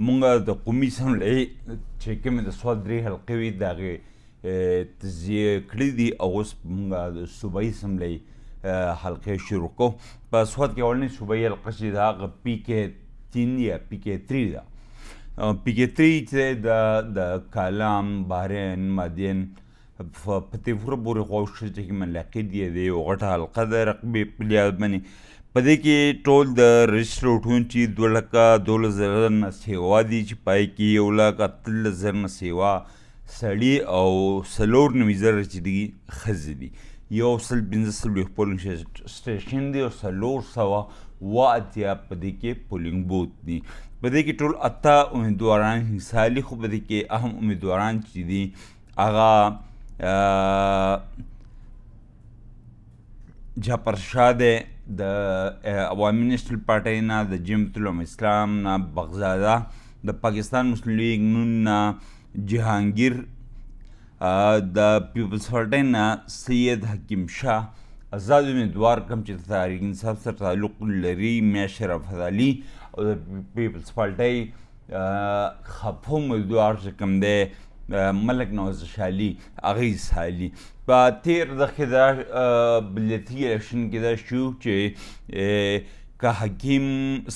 مونږ د قومي اسمبلۍ چې کومې د سوات 3 حلقې وي د هغې تجزیه کړي دي او اوس مونږ د صوبایي اسمبلۍ حلقې شروع کوو. په سوات کې اولنۍ صوبایي حلقه چې ده هغه PK3 یا PK3 ده. PK3 چې د کالام، بحرین، مادین په فتح پورې خواوشته چې کوم علاقې دي د یو غټه حلقه ده رقبې په لحاظ باندې. په دې کې ټول د رجسټر ووټونکي 2,12,000 نه سیوا دي چې پای کې 1,18,000 نه سیوا سړي او 94,000 چې دي ښځې دي. 115 پولینګ سټیشن دی او 480 په دې کې پولینګ بوت دي. په دې کې ټول 8 امیدواران حصه اخلي، خو په دې کې اهم امیدواران چې دي هغه جعفر شاه دی د عوامي نیشنل پارټۍ نه، د جمعیت العلماء اسلام نه بغزاده، د پاکستان مسلم لیگ نون نه جهانگیر، د پیپلز پارټۍ نه سید حکیم شاه، آزاد امیدوار کوم چې د تحریک انصاف سره تعلق لري میا شرافت علي، او د پیپلز پارټۍ خفه امیدوار چې کوم دی ملک نواز شالي هغه حصه اخلي. په تیر دغه دا بلدیتي الیکشن کې دا شو چې که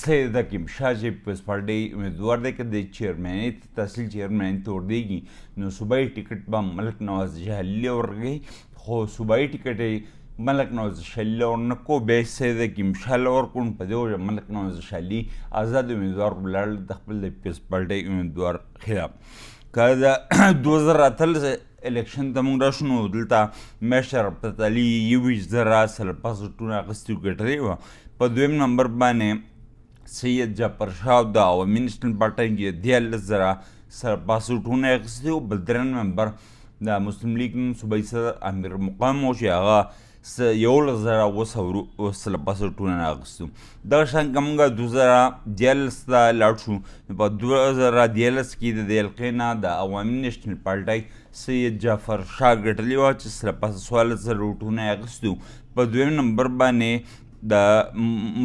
سید حکیم شاه چې پیپلز پارټۍ امیدوار دی که د چیرمنۍ تحصیل چیرمنۍ ته ورلیږي نو صوبایي ټکټ به ملک نواز شالي ورکوي، خو صوبایي ټکټ یې ملک نواز شالي له ورنه کو بیا یې سید حکیم شاه له ورکړو. په دې وجه ملک نواز شالي آزاد امیدوار ولاړ د خپل د پیپلز پارټۍ امیدوار خلاف. که د 2018 الیکشن ته موږ راشو نو دلته میا شرافت علي 21,000 سرپاسوټونه اخیستي ګټلې وه. په دویم نمبر باندې سید جعفر شاه د عوامي نیشنل پارټۍ کې 13,000 سرپاسوټونه اخیستي وو. بل درېیم نمبر د مسلم لیگ نن صوبایي صدر امیر مقام و چې هغه 11,200 سرپاسوټونه اخیستو. دغه شان که موږ 2013 ته لاړ شو نو په 2013 کې د دې حلقې نه د عوامي نیشنل پارټۍ سید جعفر شاه ګټلې وه چې 14,000 ووټونه یې اخیستي وو. په دویم نمبر باندې د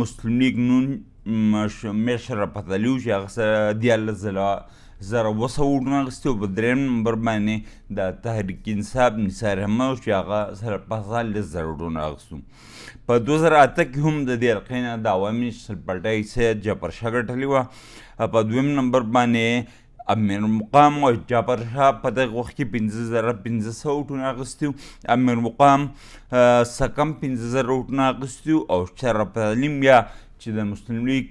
مسلم لیگ نون میا شرافت علي و چې هغه سره 13,200 ووټونه اخیستي وو. په درېیم نمبر باندې د تحریک انصاف نثار احمد و چې هغه 14,000 ووټونه اخیستو. په 2008 کې هم د دې حلقې نه د عوامي نیشنل پارټۍ سید جعفر شاه ګټلې وه. په دویم نمبر باندې امیر مقام او جعفر شاه په دغه وخت کې 5,500 ووټونه اخیستي وو. امیر مقام سکم 5,000 ووټونه اخیستي وو او شرافت علي بیا چې د مسلم لیگ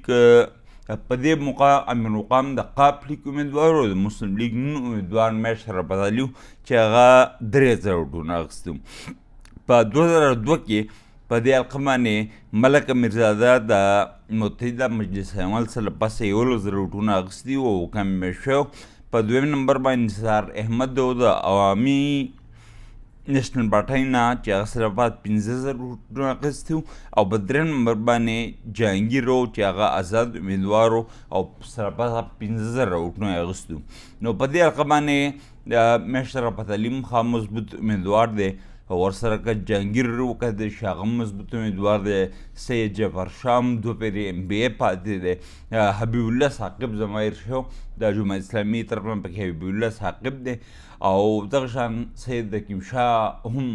په دې موقع امیر مقام د قاپ لیگ امیدوار و، د مسلم لیگ نون امیدوار میا شرافت علي و چې هغه 3,000 ووټونه اخیستي وو. په 2002 کې په دې حلقه باندې ملک امیرزاده د متحده مجلس عمل سره له پاسه 11,000 ووټونه اخیستي وو او کامیاب شوی. په دویم نمبر باندې نثار احمد و د عوامي نیشنل پارټۍ نه چې هغه سره بعد 15,000 ووټونه اخیستي وو. او په درېیم نمبر باندې جهانګیر و چې هغه آزاد امیدوار و او سره بعد 15,000 ووټونه یې اخیستي وو. نو په دې حلقه باندې میا شرافت علي هم ښه مضبوط امیدوار دی، ورسره که جهانګیر وکتل شي هغه هم مضبوط امیدوار دی. سید جعفر شاه هم 2 پیرې MBA پاتې دی. حبیب الله ثاقب ضمایر شو د جمعیت اسلامي طرف نه پکې حبیب الله ثاقب دی او دغه شان سید حکیم شاه هم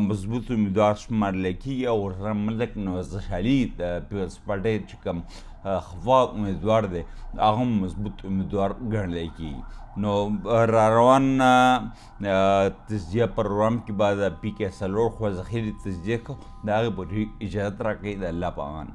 مضبوط امیدوار شمارلی کېږي او ورسره ملک نواز شالي د پیپلز پارټۍ چې کوم خفا امیدوار دی هغه هم مضبوط امیدوار ګڼلی کېږي. نو را روان تجزیه پروګرام کې بعد PK 4 خو ذخیرې تجزیه کوو. د هغې پورې اجازت راکوئ. د الله په امان.